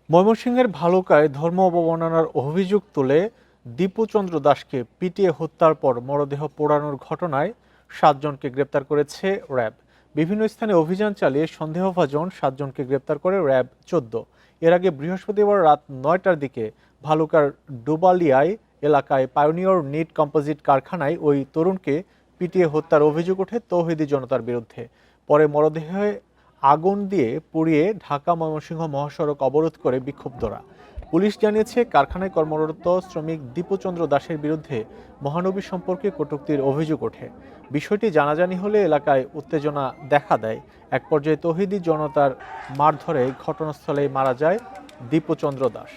ময়মনসিংহের ভালুকায় ধর্ম অবমাননার অভিযোগ তুলে দীপুচন্দ্র দাসকে পিটিয়ে হত্যার পর মরদেহ পোড়ানোর ঘটনায় 7 জনকে গ্রেপ্তার করেছে র্যাব। বিভিন্ন স্থানে অভিযান চালিয়ে সন্দেহভাজন 7 জনকে গ্রেপ্তার করে র্যাব 14। এর আগে বৃহস্পতিবার রাত 9টার দিকে ভালুকার ডুবালিয়ায় এলাকায় পায়োনিয়র নিট কম্পোজিট কারখানায় ওই তরুণকে পিটিয়ে হত্যার অভিযোগ ওঠে তৌহিদি জনতার বিরুদ্ধে। পরে মরদেহে আগুন দিয়ে পুড়িয়ে ঢাকা ময়মনসিংহ মহাসড়ক অবরোধ করে বিক্ষুব্ধরা। পুলিশ জানিয়েছে কারখানায় কর্মরত শ্রমিক দীপুচন্দ্র দাসের বিরুদ্ধে মহানবী সম্পর্কে কটূক্তির অভিযোগ ওঠে। বিষয়টি জানাজানি হলে এলাকায় উত্তেজনা দেখা দেয়। এক পর্যায়ে তৌহিদি জনতার মারধরে ঘটনাস্থলেই মারা যায় দীপুচন্দ্র দাস।